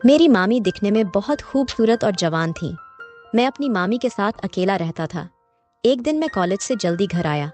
मेरी मामी दिखने में बहुत खूबसूरत और जवान थी। मैं अपनी मामी के साथ अकेला रहता था। एक दिन मैं कॉलेज से जल्दी घर आया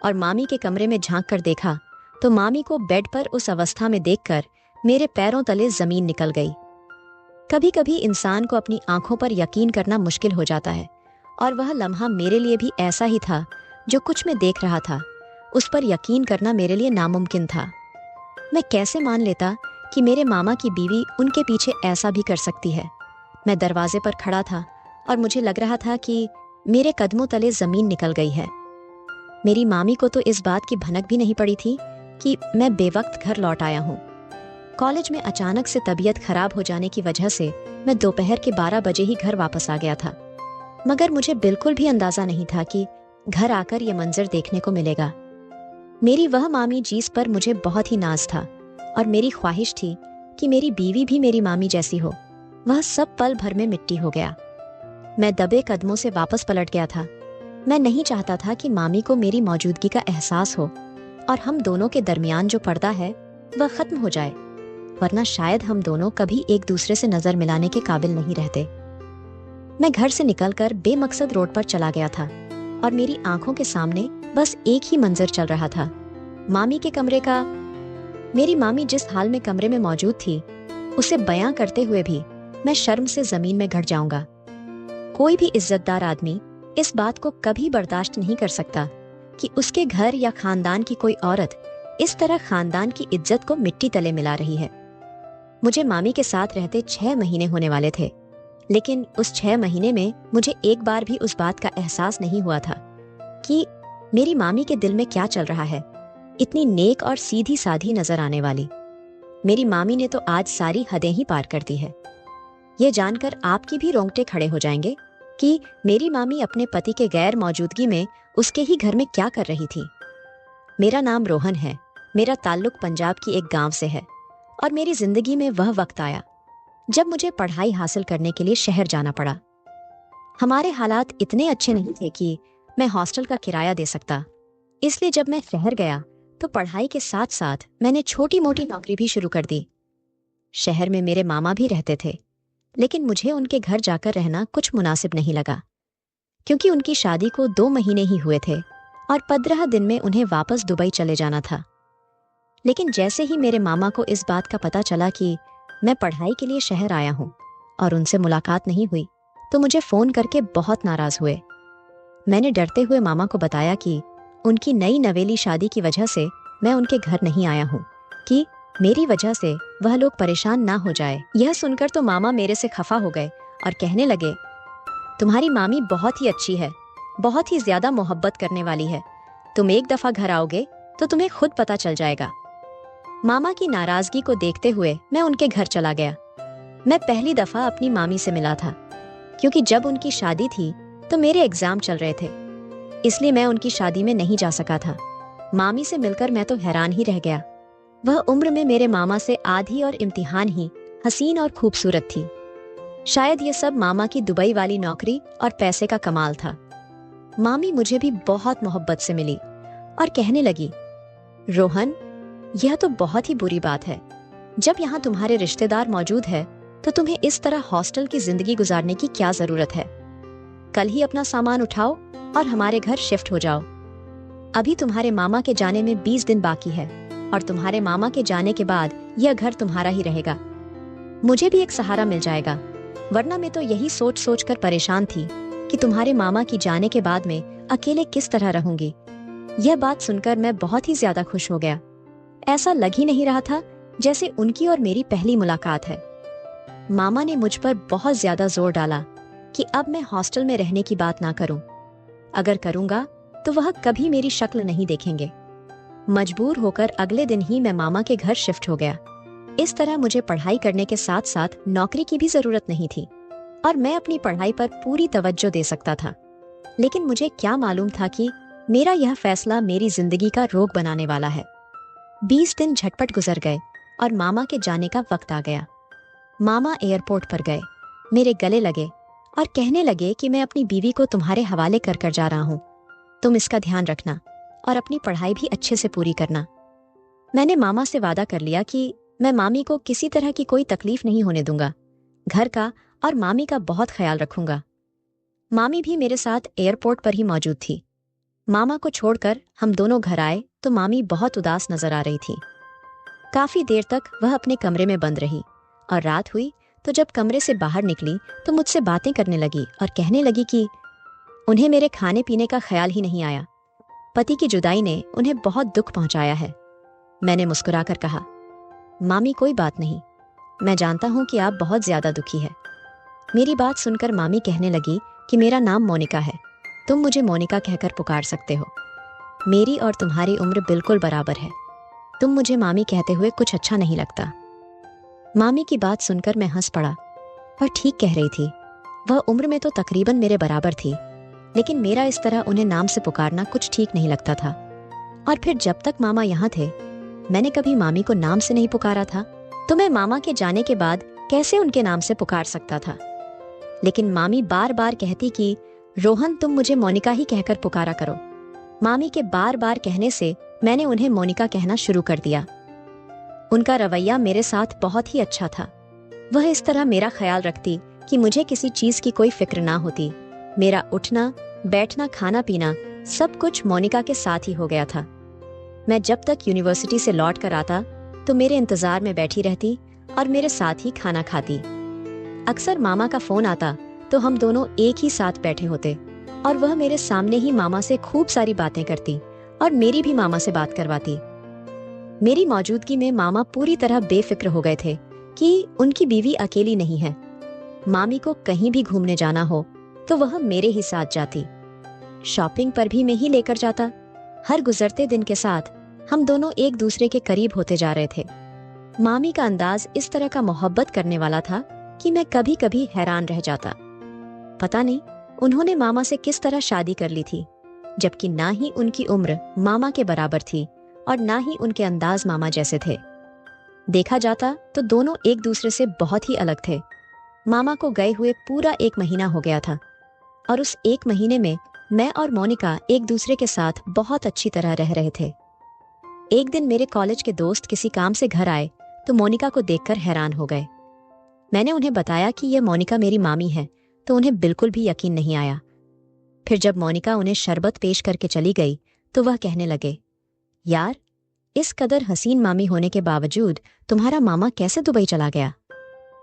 और मामी के कमरे में झांक कर देखा तो मामी को बेड पर उस अवस्था में देखकर मेरे पैरों तले जमीन निकल गई। कभी कभी इंसान को अपनी आंखों पर यकीन करना मुश्किल हो जाता है और वह लम्हा मेरे लिए भी ऐसा ही था। जो कुछ मैं देख रहा था उस पर यकीन करना मेरे लिए नामुमकिन था। मैं कैसे मान लेता कि मेरे मामा की बीवी उनके पीछे ऐसा भी कर सकती है। मैं दरवाजे पर खड़ा था और मुझे लग रहा था कि मेरे कदमों तले जमीन निकल गई है। मेरी मामी को तो इस बात की भनक भी नहीं पड़ी थी कि मैं बेवक्त घर लौट आया हूँ। कॉलेज में अचानक से तबीयत खराब हो जाने की वजह से मैं दोपहर के 12 बजे ही घर वापस आ गया था। मगर मुझे बिल्कुल भी अंदाजा नहीं था कि घर आकर यह मंजर देखने को मिलेगा। मेरी वह मामी जिस पर मुझे बहुत ही नाज था और मेरी ख्वाहिश थी कि मेरी बीवी भी मेरी मामी जैसी हो, वह सब पल भर में मिट्टी हो गया। मैं दबे कदमों से वापस पलट गया था। मैं नहीं चाहता था कि मामी को मेरी मौजूदगी का एहसास हो और हम दोनों के दरमियान जो पर्दा है वह खत्म हो जाए, वरना शायद हम दोनों कभी एक दूसरे से नजर मिलाने के काबिल नहीं रहते। मैं घर से निकलकर बेमकसद रोड पर चला गया था और मेरी आंखों के सामने बस एक ही मंजर चल रहा था, मामी के कमरे का। मेरी मामी जिस हाल में कमरे में मौजूद थी उसे बयां करते हुए भी मैं शर्म से जमीन में घट जाऊंगा। कोई भी इज्जतदार आदमी इस बात को कभी बर्दाश्त नहीं कर सकता कि उसके घर या खानदान की कोई औरत इस तरह खानदान की इज्जत को मिट्टी तले मिला रही है। मुझे मामी के साथ रहते 6 महीने होने वाले थे, लेकिन उस 6 महीने में मुझे एक बार भी उस बात का एहसास नहीं हुआ था कि मेरी मामी के दिल में क्या चल रहा है। इतनी नेक और सीधी साधी नजर आने वाली मेरी मामी ने तो आज सारी हदें ही पार कर दी है। ये जानकर आपकी भी रोंगटे खड़े हो जाएंगे कि मेरी मामी अपने पति के गैर मौजूदगी में उसके ही घर में क्या कर रही थी। मेरा नाम रोहन है। मेरा ताल्लुक पंजाब की एक गांव से है और मेरी जिंदगी में वह वक्त आया जब मुझे पढ़ाई हासिल करने के लिए शहर जाना पड़ा। हमारे हालात इतने अच्छे नहीं थे कि मैं हॉस्टल का किराया दे सकता, इसलिए जब मैं शहर गया तो पढ़ाई के साथ साथ मैंने छोटी मोटी नौकरी भी शुरू कर दी। शहर में मेरे मामा भी रहते थे, लेकिन मुझे उनके घर जाकर रहना कुछ मुनासिब नहीं लगा, क्योंकि उनकी शादी को 2 महीने ही हुए थे और 15 दिन में उन्हें वापस दुबई चले जाना था। लेकिन जैसे ही मेरे मामा को इस बात का पता चला कि मैं पढ़ाई के लिए शहर आया हूँ और उनसे मुलाकात नहीं हुई, तो मुझे फोन करके बहुत नाराज हुए। मैंने डरते हुए मामा को बताया कि उनकी नई नवेली शादी की वजह से मैं उनके घर नहीं आया हूँ, कि मेरी वजह से वह लोग परेशान ना हो जाए। यह सुनकर तो मामा मेरे से खफा हो गए और कहने लगे, तुम्हारी मामी बहुत ही अच्छी है, बहुत ही ज्यादा मोहब्बत करने वाली है। तुम एक दफा घर आओगे तो तुम्हें खुद पता चल जाएगा। मामा की नाराजगी को देखते हुए मैं उनके घर चला गया। मैं पहली दफा अपनी मामी से मिला था, क्योंकि जब उनकी शादी थी तो मेरे एग्जाम चल रहे थे, इसलिए मैं उनकी शादी में नहीं जा सका था। मामी से मिलकर मैं तो हैरान ही रह गया। वह उम्र में मेरे मामा से आधी और इम्तिहान ही हसीन और खूबसूरत थी। शायद ये सब मामा की दुबई वाली नौकरी और पैसे का कमाल था। मामी मुझे भी बहुत मोहब्बत से मिली और कहने लगी, रोहन, यह तो बहुत ही बुरी बात है। जब यहाँ तुम्हारे रिश्तेदार मौजूद है तो तुम्हें इस तरह हॉस्टल की जिंदगी गुजारने की क्या जरूरत है। कल ही अपना सामान उठाओ और हमारे घर शिफ्ट हो जाओ। अभी तुम्हारे मामा के जाने में 20 दिन बाकी है और तुम्हारे मामा के जाने के बाद यह घर तुम्हारा ही रहेगा। मुझे भी एक सहारा मिल जाएगा, वरना मैं तो यही सोच सोच कर परेशान थी कि तुम्हारे मामा की जाने के बाद में अकेले किस तरह रहूंगी। यह बात सुनकर मैं बहुत ही ज्यादा खुश हो गया। ऐसा लग ही नहीं रहा था जैसे उनकी और मेरी पहली मुलाकात है। मामा ने मुझ पर बहुत ज्यादा जोर डाला कि अब मैं हॉस्टल में रहने की बात ना करूं। अगर करूंगा तो वह कभी मेरी शक्ल नहीं देखेंगे। मजबूर होकर अगले दिन ही मैं मामा के घर शिफ्ट हो गया। इस तरह मुझे पढ़ाई करने के साथ साथ नौकरी की भी जरूरत नहीं थी और मैं अपनी पढ़ाई पर पूरी तवज्जो दे सकता था। लेकिन मुझे क्या मालूम था कि मेरा यह फैसला मेरी जिंदगी का रोग बनाने वाला है। 20 दिन झटपट गुजर गए और मामा के जाने का वक्त आ गया। मामा एयरपोर्ट पर गए, मेरे गले लगे और कहने लगे कि मैं अपनी बीवी को तुम्हारे हवाले कर कर जा रहा हूँ। तुम इसका ध्यान रखना और अपनी पढ़ाई भी अच्छे से पूरी करना। मैंने मामा से वादा कर लिया कि मैं मामी को किसी तरह की कोई तकलीफ नहीं होने दूंगा घर का और मामी का बहुत ख्याल रखूंगा। मामी भी मेरे साथ एयरपोर्ट पर ही मौजूद थी। मामा को छोड़कर हम दोनों घर आए तो मामी बहुत उदास नजर आ रही थी। काफी देर तक वह अपने कमरे में बंद रही और रात हुई तो जब कमरे से बाहर निकली तो मुझसे बातें करने लगी और कहने लगी कि उन्हें मेरे खाने पीने का ख्याल ही नहीं आया। पति की जुदाई ने उन्हें बहुत दुख पहुंचाया है। मैंने मुस्कुराकर कहा, मामी कोई बात नहीं, मैं जानता हूं कि आप बहुत ज्यादा दुखी है। मेरी बात सुनकर मामी कहने लगी कि मेरा नाम मोनिका है, तुम मुझे मोनिका कहकर पुकार सकते हो। मेरी और तुम्हारी उम्र बिल्कुल बराबर है, तुम मुझे मामी कहते हुए कुछ अच्छा नहीं लगता। मामी की बात सुनकर मैं हंस पड़ा और ठीक कह रही थी। वह उम्र में तो तकरीबन मेरे बराबर थी, लेकिन मेरा इस तरह उन्हें नाम से पुकारना कुछ ठीक नहीं लगता था। और फिर जब तक मामा यहाँ थे मैंने कभी मामी को नाम से नहीं पुकारा था, तो मैं मामा के जाने के बाद कैसे उनके नाम से पुकार सकता था। लेकिन मामी बार बार कहती कि रोहन तुम मुझे मोनिका ही कहकर पुकारा करो। मामी के बार बार कहने से मैंने उन्हें मोनिका कहना शुरू कर दिया। उनका रवैया मेरे साथ बहुत ही अच्छा था। वह इस तरह मेरा ख्याल रखती कि मुझे किसी चीज की कोई फिक्र ना होती। मेरा उठना बैठना खाना पीना सब कुछ मोनिका के साथ ही हो गया था। मैं जब तक यूनिवर्सिटी से लौट कर आता तो मेरे इंतजार में बैठी रहती और मेरे साथ ही खाना खाती। अक्सर मामा का फोन आता तो हम दोनों एक ही साथ बैठे होते और वह मेरे सामने ही मामा से खूब सारी बातें करती और मेरी भी मामा से बात करवाती। मेरी मौजूदगी में मामा पूरी तरह बेफिक्र हो गए थे कि उनकी बीवी अकेली नहीं है। मामी को कहीं भी घूमने जाना हो तो वह मेरे ही साथ जाती। शॉपिंग पर भी मैं ही लेकर जाता। हर गुजरते दिन के साथ हम दोनों एक दूसरे के करीब होते जा रहे थे। मामी का अंदाज इस तरह का मोहब्बत करने वाला था कि मैं कभी कभी हैरान रह जाता। पता नहीं उन्होंने मामा से किस तरह शादी कर ली थी, जबकि ना ही उनकी उम्र मामा के बराबर थी और ना ही उनके अंदाज मामा जैसे थे। देखा जाता तो दोनों एक दूसरे से बहुत ही अलग थे। मामा को गए हुए पूरा 1 महीना हो गया था और उस 1 महीने में मैं और मोनिका एक दूसरे के साथ बहुत अच्छी तरह रह रहे थे। एक दिन मेरे कॉलेज के दोस्त किसी काम से घर आए तो मोनिका को देखकर हैरान हो गए। मैंने उन्हें बताया कि यह मोनिका मेरी मामी है तो उन्हें बिल्कुल भी यकीन नहीं आया। फिर जब मोनिका उन्हें शरबत पेश करके चली गई तो वह कहने लगे, यार इस कदर हसीन मामी होने के बावजूद तुम्हारा मामा कैसे दुबई चला गया?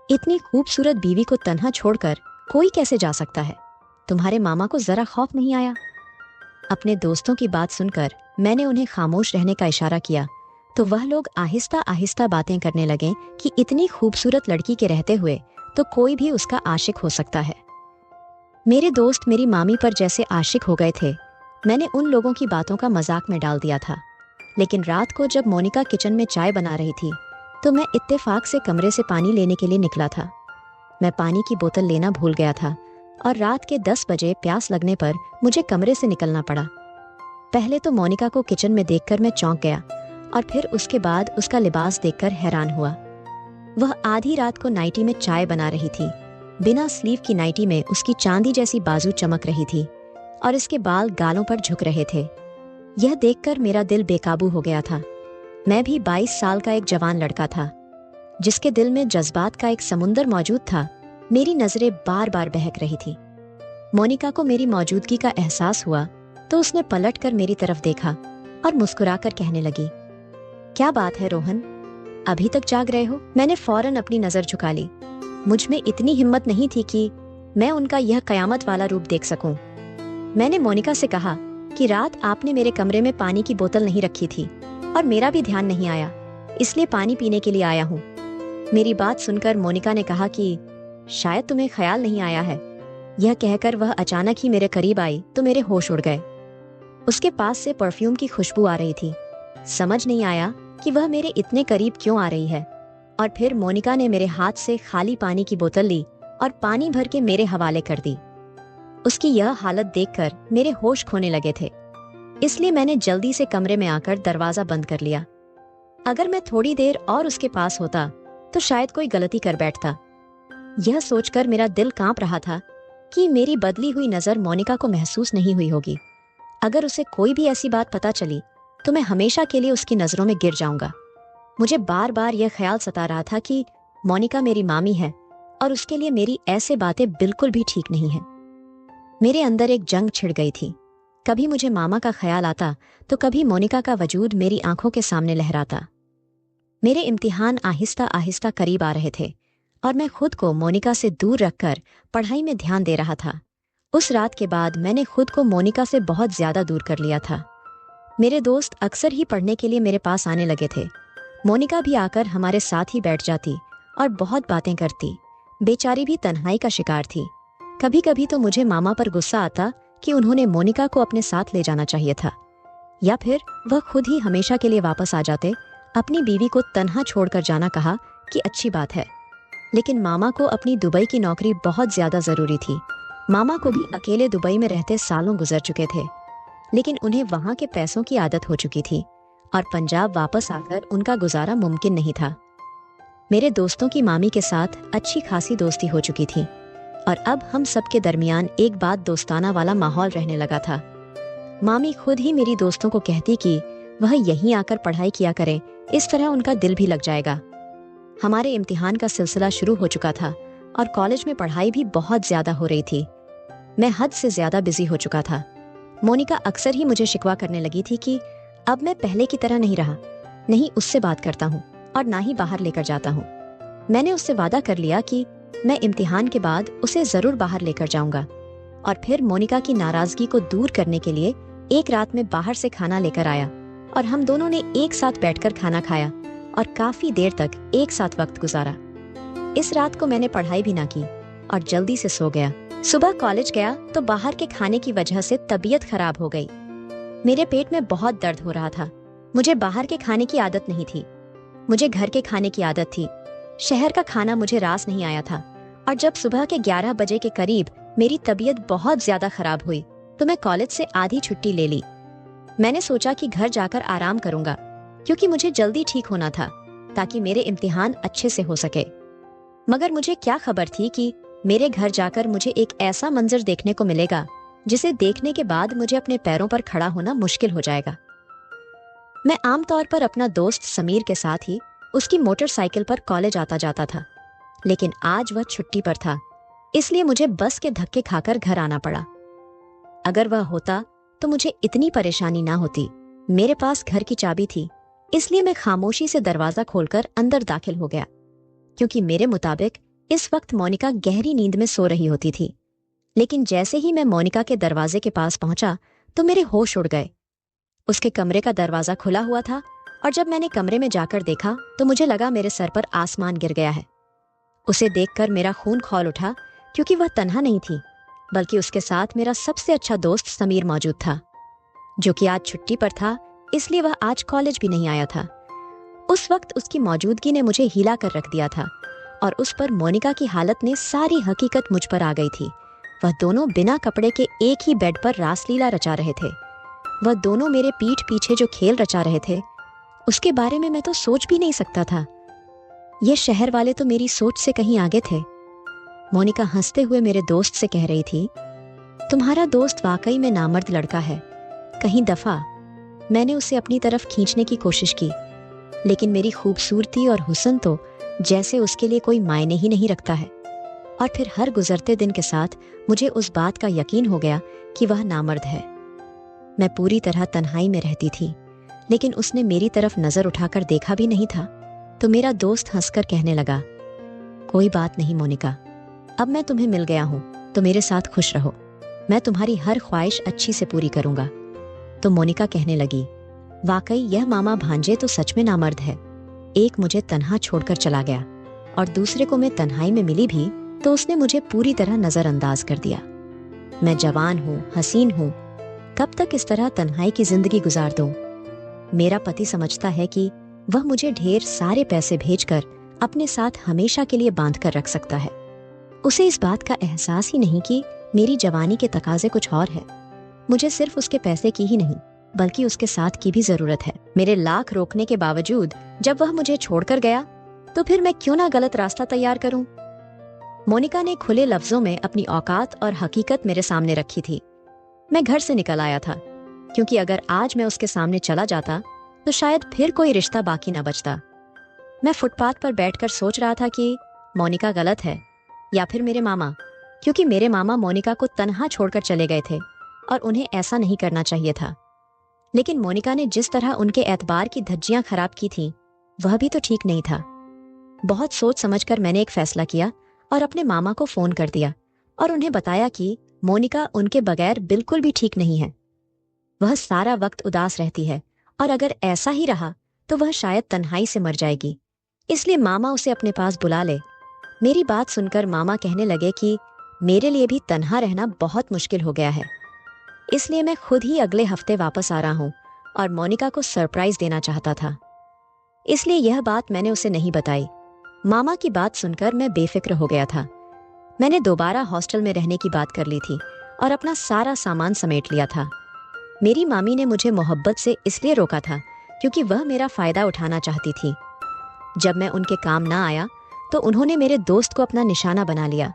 इतनी खूबसूरत बीवी को तन्हा छोड़कर कोई कैसे जा सकता है? तुम्हारे मामा को जरा खौफ नहीं आया? अपने दोस्तों की बात सुनकर मैंने उन्हें खामोश रहने का इशारा किया तो वह लोग आहिस्ता आहिस्ता बातें करने लगे कि इतनी खूबसूरत लड़की के रहते हुए तो कोई भी उसका आशिक हो सकता है। मेरे दोस्त मेरी मामी पर जैसे आशिक हो गए थे, मैंने उन लोगों की बातों का मजाक में डाल दिया था। लेकिन रात को जब मोनिका किचन में चाय बना रही थी तो मैं इत्तेफाक से कमरे से पानी लेने के लिए निकला था। मैं पानी की बोतल लेना भूल गया था और रात के 10 बजे प्यास लगने पर मुझे कमरे से निकलना पड़ा। पहले तो मोनिका को किचन में देखकर मैं चौंक गया और फिर उसके बाद उसका लिबास देखकर हैरान हुआ। वह आधी रात को नाइटी में चाय बना रही थी। बिना स्लीव की नाइटी में उसकी चांदी जैसी बाजू चमक रही थी और इसके बाल गालों पर झुक रहे थे। यह देखकर मेरा दिल बेकाबू हो गया था। मैं भी 22 साल का एक जवान लड़का था जिसके दिल में जज्बात का एक समुंदर मौजूद था। मेरी नजरें बार बार बहक रही थी। मोनिका को मेरी मौजूदगी का एहसास हुआ तो उसने पलट कर मेरी तरफ देखा और मुस्कुराकर कहने लगी, क्या बात है रोहन, अभी तक जाग रहे हो? मैंने फौरन अपनी नजर झुका ली। मुझ में इतनी हिम्मत नहीं थी कि मैं उनका यह कयामत वाला रूप देख सकूं। मैंने मोनिका से कहा कि रात आपने मेरे कमरे में पानी की बोतल नहीं रखी थी और मेरा भी ध्यान नहीं आया, इसलिए पानी पीने के लिए आया हूँ। मेरी बात सुनकर मोनिका ने कहा कि शायद तुम्हें ख्याल नहीं आया है। यह कहकर वह अचानक ही मेरे करीब आई तो मेरे होश उड़ गए। उसके पास से परफ्यूम की खुशबू आ रही थी। समझ नहीं आया कि वह मेरे इतने करीब क्यों आ रही है। और फिर मोनिका ने मेरे हाथ से खाली पानी की बोतल ली और पानी भर के मेरे हवाले कर दी। उसकी यह हालत देखकर मेरे होश खोने लगे थे, इसलिए मैंने जल्दी से कमरे में आकर दरवाजा बंद कर लिया। अगर मैं थोड़ी देर और उसके पास होता तो शायद कोई गलती कर बैठता। यह सोचकर मेरा दिल कांप रहा था कि मेरी बदली हुई नजर मोनिका को महसूस नहीं हुई होगी। अगर उसे कोई भी ऐसी बात पता चली तो मैं हमेशा के लिए उसकी नजरों में गिर जाऊंगा। मुझे बार बार यह ख्याल सता रहा था कि मोनिका मेरी मामी है और उसके लिए मेरी ऐसे बातें बिल्कुल भी ठीक नहीं है। मेरे अंदर एक जंग छिड़ गई थी। कभी मुझे मामा का ख्याल आता तो कभी मोनिका का वजूद मेरी आंखों के सामने लहराता। मेरे इम्तिहान आहिस्ता आहिस्ता करीब आ रहे थे और मैं खुद को मोनिका से दूर रखकर पढ़ाई में ध्यान दे रहा था। उस रात के बाद मैंने खुद को मोनिका से बहुत ज्यादा दूर कर लिया था। मेरे दोस्त अक्सर ही पढ़ने के लिए मेरे पास आने लगे थे। मोनिका भी आकर हमारे साथ ही बैठ जाती और बहुत बातें करती। बेचारी भी तन्हाई का शिकार थी। कभी कभी तो मुझे मामा पर गुस्सा आता कि उन्होंने मोनिका को अपने साथ ले जाना चाहिए था, या फिर वह खुद ही हमेशा के लिए वापस आ जाते। अपनी बीवी को तन्हा छोड़कर जाना कहा कि अच्छी बात है, लेकिन मामा को अपनी दुबई की नौकरी बहुत ज्यादा जरूरी थी। मामा को भी अकेले दुबई में रहते सालों गुजर चुके थे, लेकिन उन्हें वहां के पैसों की आदत हो चुकी थी और पंजाब वापस आकर उनका गुजारा मुमकिन नहीं था। मेरे दोस्तों की मामी के साथ अच्छी खासी दोस्ती हो चुकी थी और अब हम सबके दरमियान एक बात दोस्ताना वाला माहौल रहने लगा था। मामी खुद ही मेरी दोस्तों को कहती कि वह यहीं आकर पढ़ाई किया करें, इस तरह उनका दिल भी लग जाएगा। हमारे इम्तिहान का सिलसिला शुरू हो चुका था और कॉलेज में पढ़ाई भी बहुत ज्यादा हो रही थी। मैं हद से ज्यादा बिजी हो चुका था। मोनिका अक्सर ही मुझे शिकवा करने लगी थी कि अब मैं पहले की तरह नहीं रहा, नहीं उससे बात करता हूँ और ना ही बाहर लेकर जाता हूँ। मैंने उससे वादा कर लिया कि मैं इम्तिहान के बाद उसे जरूर बाहर लेकर जाऊंगा। और फिर मोनिका की नाराजगी को दूर करने के लिए एक रात में बाहर से खाना लेकर आया और हम दोनों ने एक साथ बैठकर खाना खाया और काफी देर तक एक साथ वक्त गुजारा। इस रात को मैंने पढ़ाई भी ना की और जल्दी से सो गया। सुबह कॉलेज गया तो बाहर के खाने की वजह से तबीयत खराब हो गई। मेरे पेट में बहुत दर्द हो रहा था। मुझे बाहर के खाने की आदत नहीं थी, मुझे घर के खाने की आदत थी। शहर का खाना मुझे रास नहीं आया था और जब सुबह के 11 बजे के करीब मेरी तबीयत बहुत ज्यादा खराब हुई तो मैं कॉलेज से आधी छुट्टी ले ली। मैंने सोचा कि घर जाकर आराम करूंगा क्योंकि मुझे जल्दी ठीक होना था ताकि मेरे इम्तिहान अच्छे से हो सके। मगर मुझे क्या खबर थी कि मेरे घर जाकर मुझे एक ऐसा मंजर देखने को मिलेगा जिसे देखने के बाद मुझे अपने पैरों पर खड़ा होना मुश्किल हो जाएगा। मैं आमतौर पर अपना दोस्त समीर के साथ ही उसकी मोटरसाइकिल पर कॉलेज आता जाता था, लेकिन आज वह छुट्टी पर था, इसलिए मुझे बस के धक्के खाकर घर आना पड़ा। अगर वह होता तो मुझे इतनी परेशानी ना होती। मेरे पास घर की चाबी थी, इसलिए मैं खामोशी से दरवाजा खोलकर अंदर दाखिल हो गया, क्योंकि मेरे मुताबिक इस वक्त मोनिका गहरी नींद में सो रही होती थी। लेकिन जैसे ही मैं मोनिका के दरवाजे के पास पहुंचा तो मेरे होश उड़ गए। उसके कमरे का दरवाजा खुला हुआ था और जब मैंने कमरे में जाकर देखा तो मुझे लगा मेरे सर पर आसमान गिर गया है। उसे देखकर मेरा खून खौल उठा, क्योंकि वह तन्हा नहीं थी, बल्कि उसके साथ मेरा सबसे अच्छा दोस्त समीर मौजूद था, जो कि आज छुट्टी पर था, इसलिए वह आज कॉलेज भी नहीं आया था। उस वक्त उसकी मौजूदगी ने मुझे हिला कर रख दिया था और उस पर मोनिका की हालत ने सारी हकीकत मुझ पर आ गई थी। वह दोनों बिना कपड़े के एक ही बेड पर रासलीला रचा रहे थे। वह दोनों मेरे पीठ पीछे जो खेल रचा रहे थे, उसके बारे में मैं तो सोच भी नहीं सकता था। ये शहर वाले तो मेरी सोच से कहीं आगे थे। मोनिका हंसते हुए मेरे दोस्त से कह रही थी, तुम्हारा दोस्त वाकई में नामर्द लड़का है। कहीं दफा मैंने उसे अपनी तरफ खींचने की कोशिश की, लेकिन मेरी खूबसूरती और हुस्न तो जैसे उसके लिए कोई मायने ही नहीं रखता है। और फिर हर गुजरते दिन के साथ मुझे उस बात का यकीन हो गया कि वह नामर्द है। मैं पूरी तरह तन्हाई में रहती थी, लेकिन उसने मेरी तरफ नजर उठाकर देखा भी नहीं था। तो मेरा दोस्त हंसकर कहने लगा, कोई बात नहीं मोनिका, अब मैं तुम्हें मिल गया हूं तो मेरे साथ खुश रहो। मैं तुम्हारी हर ख्वाहिश अच्छी से पूरी करूंगा। तो मोनिका कहने लगी, वाकई यह मामा भांजे तो सच में नामर्द है। एक मुझे तन्हा छोड़कर चला गया और दूसरे को मैं तन्हाई में मिली भी तो उसने मुझे पूरी तरह नजरअंदाज कर दिया। मैं जवान हूँ, हसीन हूँ, कब तक इस तरह तन्हाई की जिंदगी गुजार दूं? मेरा पति समझता है कि वह मुझे ढेर सारे पैसे भेजकर अपने साथ हमेशा के लिए बांध कर रख सकता है। उसे इस बात का एहसास ही नहीं कि मेरी जवानी के तकाजे कुछ और है। मुझे सिर्फ उसके पैसे की ही नहीं, बल्कि उसके साथ की भी जरूरत है। मेरे लाख रोकने के बावजूद जब वह मुझे छोड़कर गया तो फिर मैं क्यों ना गलत रास्ता तैयार करूं? मोनिका ने खुले लफ्जों में अपनी औकात और हकीकत मेरे सामने रखी थी। मैं घर से निकल आया था, क्योंकि अगर आज मैं उसके सामने चला जाता तो शायद फिर कोई रिश्ता बाकी ना बचता। मैं फुटपाथ पर बैठकर सोच रहा था कि मोनिका गलत है, या फिर मेरे मामा, क्योंकि मेरे मामा मोनिका को तन्हा छोड़कर चले गए थे और उन्हें ऐसा नहीं करना चाहिए था। लेकिन मोनिका ने जिस तरह उनके एतबार की धज्जियां खराब की थीं, वह भी तो ठीक नहीं था। बहुत सोच समझकर मैंने एक फैसला किया और अपने मामा को फोन कर दिया और उन्हें बताया कि मोनिका उनके बगैर बिल्कुल भी ठीक नहीं है। वह सारा वक्त उदास रहती है और अगर ऐसा ही रहा तो वह शायद तन्हाई से मर जाएगी, इसलिए मामा उसे अपने पास बुला ले। मेरी बात सुनकर मामा कहने लगे कि मेरे लिए भी तन्हा रहना बहुत मुश्किल हो गया है, इसलिए मैं खुद ही अगले हफ्ते वापस आ रहा हूँ और मोनिका को सरप्राइज देना चाहता था। इसलिए यह बात मैंने उसे नहीं बताई। मामा की बात सुनकर मैं बेफिक्र हो गया था। मैंने दोबारा हॉस्टल में रहने की बात कर ली थी और अपना सारा सामान समेट लिया था। मेरी मामी ने मुझे मोहब्बत से इसलिए रोका था क्योंकि वह मेरा फायदा उठाना चाहती थी। जब मैं उनके काम ना आया तो उन्होंने मेरे दोस्त को अपना निशाना बना लिया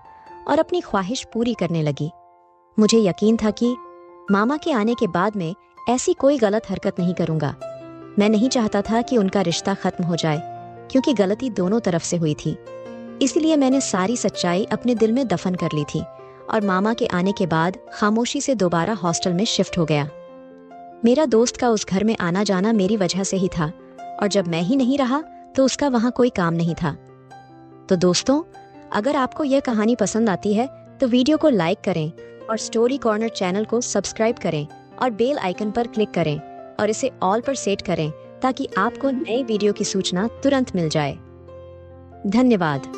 और अपनी ख्वाहिश पूरी करने लगी। मुझे यकीन था कि मामा के आने के बाद में ऐसी कोई गलत हरकत नहीं करूंगा। मैं नहीं चाहता था कि उनका रिश्ता खत्म हो जाए, क्योंकि गलती दोनों तरफ से हुई थी। इसलिए मैंने सारी सच्चाई अपने दिल में दफन कर ली थी और मामा के आने के बाद खामोशी से दोबारा हॉस्टल में शिफ्ट हो गया। मेरा दोस्त का उस घर में आना जाना मेरी वजह से ही था और जब मैं ही नहीं रहा तो उसका वहां कोई काम नहीं था। तो दोस्तों, अगर आपको यह कहानी पसंद आती है तो वीडियो को लाइक करें और स्टोरी कॉर्नर चैनल को सब्सक्राइब करें और बेल आइकन पर क्लिक करें और इसे ऑल पर सेट करें ताकि आपको नए वीडियो की सूचना तुरंत मिल जाए। धन्यवाद।